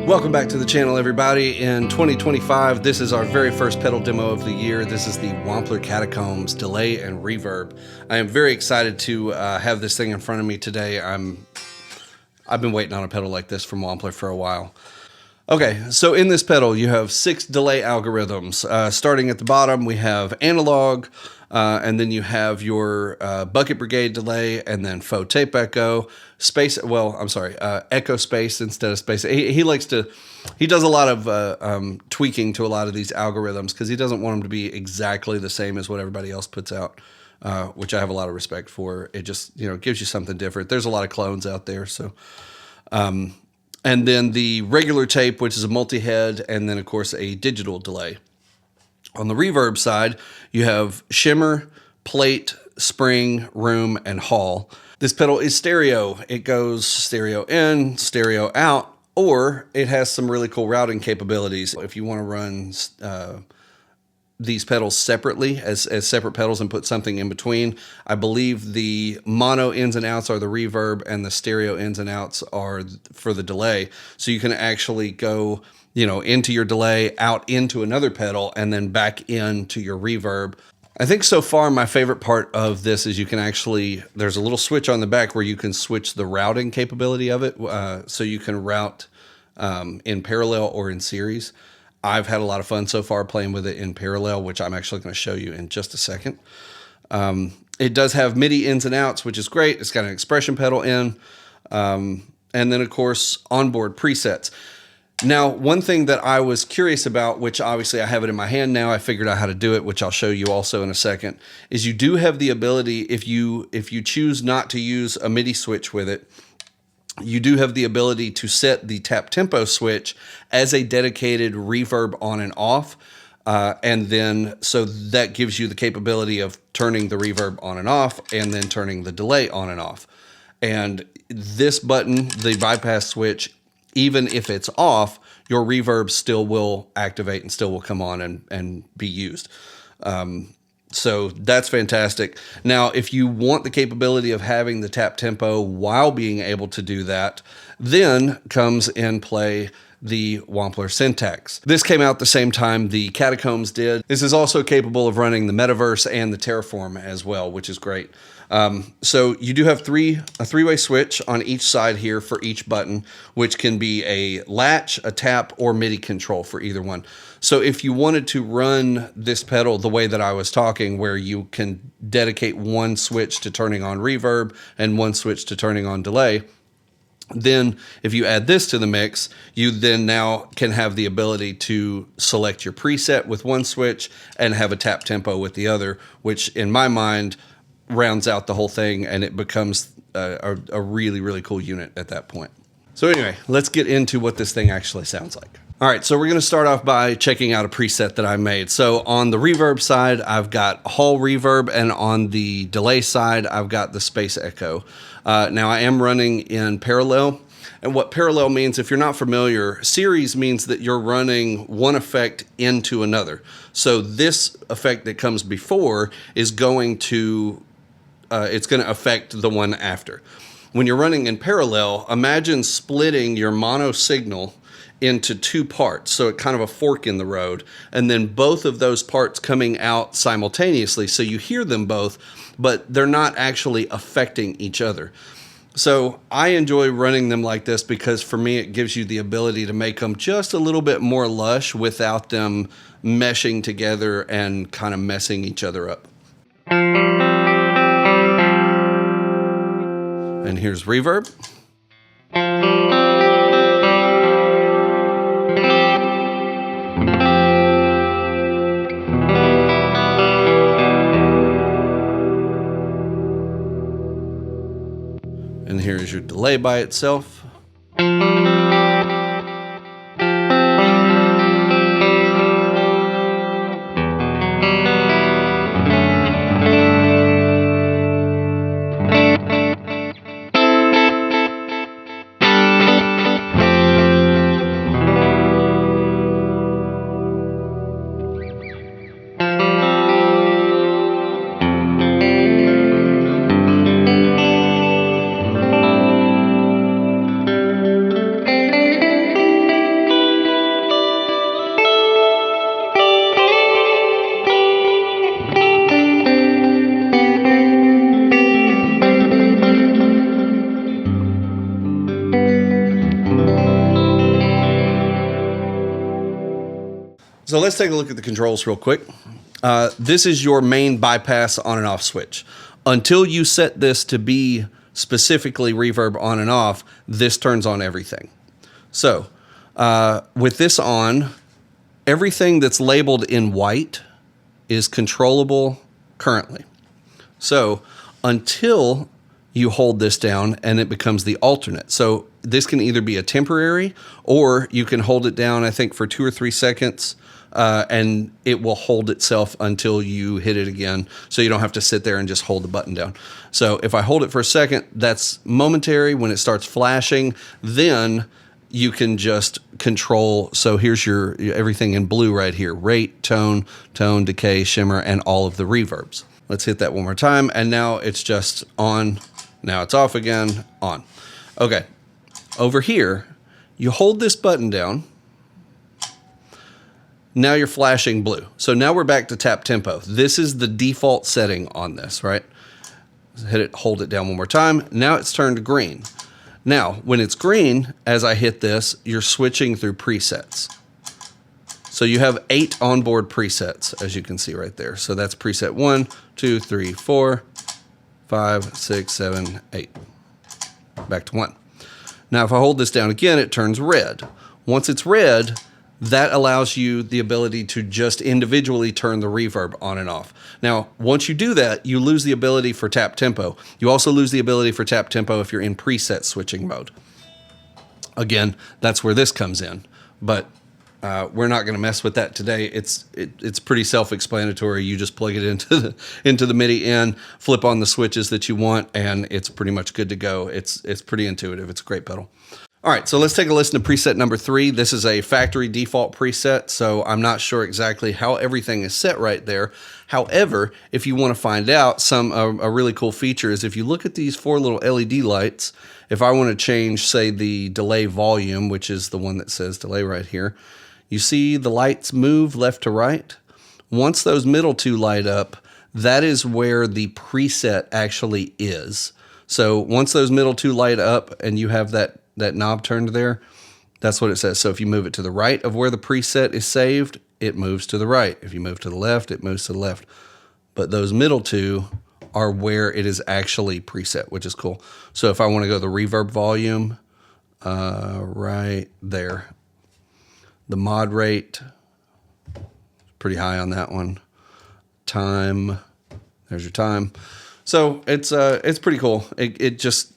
Welcome back to the channel, everybody. In 2025, this is our very first pedal demo of the year. This is the Wampler Catacombs Delay and Reverb. I am very excited to have this thing in front of me today. I've been waiting on a pedal like this from Wampler for a while. Okay, so in this pedal, you have 6 delay algorithms. Starting at the bottom, we have analog, and then you have your bucket brigade delay, and then faux tape echo, echo space instead of space. He does a lot of tweaking to a lot of these algorithms because he doesn't want them to be exactly the same as what everybody else puts out, which I have a lot of respect for. It just, gives you something different. There's a lot of clones out there, so... and then the regular tape, which is a multi-head, and then, of course, a digital delay. On the reverb side, you have shimmer, plate, spring, room, and hall. This pedal is stereo. It goes stereo in, stereo out, or it has some really cool routing capabilities. If you want to run these pedals separately as separate pedals and put something in between, I believe the mono ins and outs are the reverb and the stereo ins and outs are for the delay. So you can actually go, into your delay, out into another pedal, and then back into your reverb. I think so far my favorite part of this is there's a little switch on the back where you can switch the routing capability of it. So you can route in parallel or in series. I've had a lot of fun so far playing with it in parallel, which I'm actually going to show you in just a second. It does have MIDI ins and outs, which is great. It's got an expression pedal in. And then, of course, onboard presets. Now, one thing that I was curious about, which obviously I have it in my hand now, I figured out how to do it, which I'll show you also in a second, is you do have the ability, if you choose not to use a MIDI switch with it, you do have the ability to set the tap tempo switch as a dedicated reverb on and off. And then, so that gives you the capability of turning the reverb on and off and then turning the delay on and off. And this button, the bypass switch, even if it's off, your reverb still will activate and still will come on and be used. So that's fantastic. Now, if you want the capability of having the tap tempo while being able to do that, then comes in play the Wampler Syntax. This came out the same time the Catacombs did. This is also capable of running the Metaverse and the Terraform as well, which is great. So you do have a three-way switch on each side here for each button, which can be a latch, a tap, or MIDI control for either one. So if you wanted to run this pedal the way that I was talking, where you can dedicate one switch to turning on reverb and one switch to turning on delay, then if you add this to the mix, you then now can have the ability to select your preset with one switch and have a tap tempo with the other, which in my mind rounds out the whole thing, and it becomes a really, really cool unit at that point. So anyway, let's get into what this thing actually sounds like. All right, so we're going to start off by checking out a preset that I made. So on the reverb side, I've got hall reverb, and on the delay side, I've got the space echo. Now I am running in parallel, and what parallel means, if you're not familiar, series means that you're running one effect into another. So this effect that comes before is going to affect the one after. When you're running in parallel, imagine splitting your mono signal into 2 parts, so it kind of a fork in the road, and then both of those parts coming out simultaneously, so you hear them both, but they're not actually affecting each other. So I enjoy running them like this because for me it gives you the ability to make them just a little bit more lush without them meshing together and kind of messing each other up. And here's reverb. And here's your delay by itself. So let's take a look at the controls real quick. This is your main bypass on and off switch. Until you set this to be specifically reverb on and off, this turns on everything. So with this on, everything that's labeled in white is controllable currently. So until you hold this down and it becomes the alternate. So this can either be a temporary, or you can hold it down, I think, for 2 or 3 seconds, and it will hold itself until you hit it again. So you don't have to sit there and just hold the button down. So if I hold it for a second, that's momentary. When it starts flashing, then you can just control. So here's your everything in blue right here: rate, tone, decay, shimmer, and all of the reverbs. Let's hit that one more time. And now it's just on. Now it's off again, on. Okay. Over here, you hold this button down. Now you're flashing blue. So now we're back to tap tempo. This is the default setting on this, right? Hit it, hold it down one more time. Now it's turned green. Now, when it's green, as I hit this, you're switching through presets. So you have 8 onboard presets, as you can see right there. So that's preset 1, 2, 3, 4, 5, 6, 7, 8. Back to 1. Now, if I hold this down again, it turns red. Once it's red, that allows you the ability to just individually turn the reverb on and off. Now, once you do that, you lose the ability for tap tempo. You also lose the ability for tap tempo if you're in preset switching mode. Again, that's where this comes in. But we're not going to mess with that today. It's pretty self-explanatory. You just plug it into the MIDI in, flip on the switches that you want, and it's pretty much good to go. It's pretty intuitive. It's a great pedal. All right, so let's take a listen to preset number 3. This is a factory default preset, so I'm not sure exactly how everything is set right there. However, if you want to find out, a really cool feature is if you look at these 4 little LED lights, if I want to change, say, the delay volume, which is the one that says delay right here, you see the lights move left to right. Once those middle 2 light up, that is where the preset actually is. So once those middle 2 light up and you have that knob turned there, that's what it says. So if you move it to the right of where the preset is saved, it moves to the right. If you move to the left, it moves to the left. But those middle 2 are where it is actually preset, which is cool. So if I want to go the reverb volume, right there. The mod rate, pretty high on that one. Time, there's your time. So it's pretty cool. It just,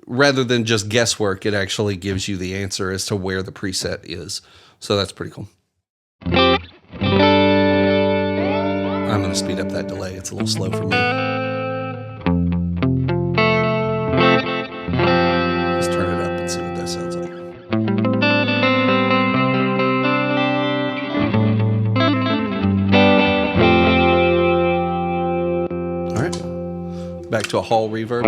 rather than just guesswork, it actually gives you the answer as to where the preset is. So that's pretty cool. I'm going to speed up that delay. It's a little slow for me. Let's turn it up and see what that sounds like. All right, back to a hall reverb.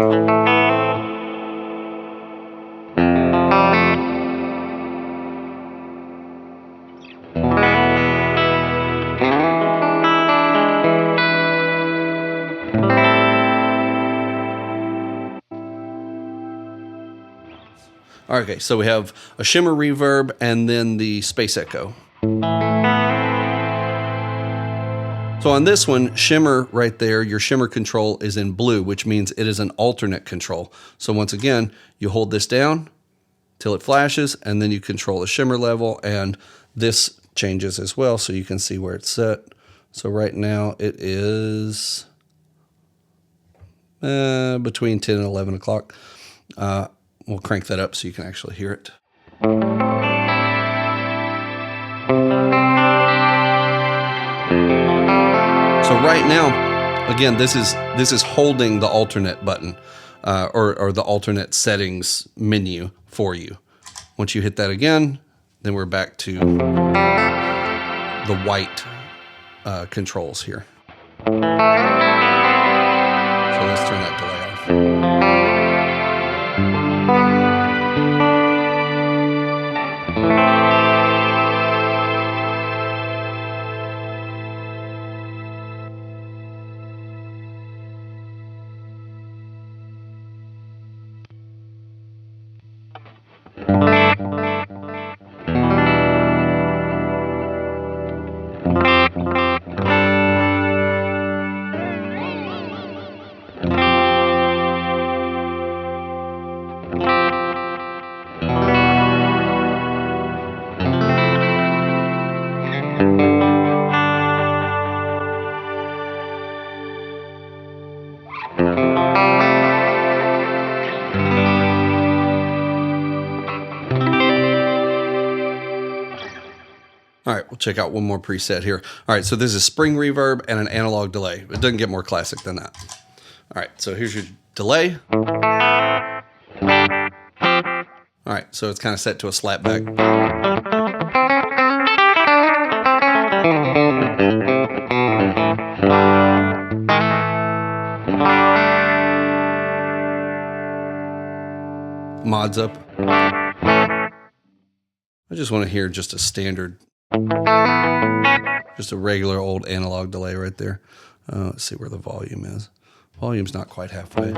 Okay, so we have a Shimmer Reverb and then the Space Echo. So on this one, Shimmer right there, your Shimmer control is in blue, which means it is an alternate control. So once again, you hold this down till it flashes, and then you control the Shimmer level, and this changes as well, so you can see where it's set. So right now it is between 10 and 11 o'clock. We'll crank that up so you can actually hear it. So right now, again, this is holding the alternate button or the alternate settings menu for you. Once you hit that again, then we're back to the white controls here. So let's turn that delay off. we'll check out one more preset here. All right, so this is spring reverb and an analog delay. It doesn't get more classic than that. All right, so here's your delay. All right, so it's kind of set to a slapback. Mods up. I just want to hear just a standard, just a regular old analog delay right there. Let's see where the volume is. Volume's not quite halfway.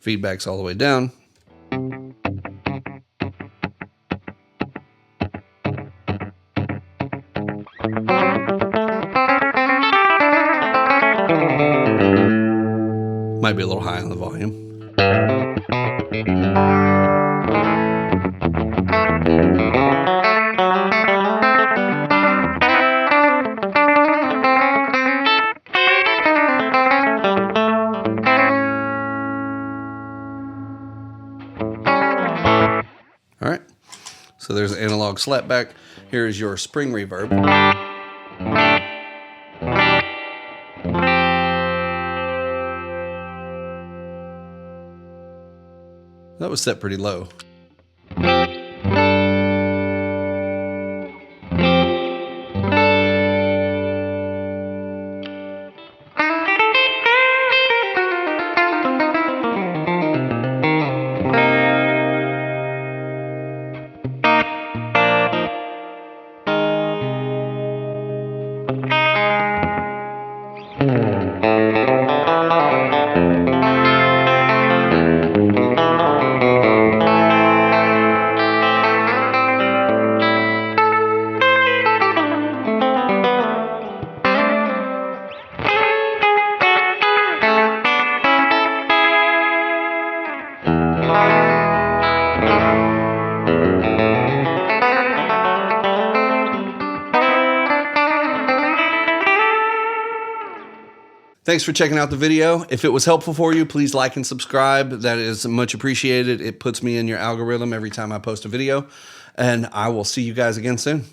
Feedback's all the way down. Might be a little high on the volume. All right, so there's an analog slapback. Here is your spring reverb. That was set pretty low. Thanks for checking out the video. If it was helpful for you, please like and subscribe. That is much appreciated. It puts me in your algorithm every time I post a video. And I will see you guys again soon.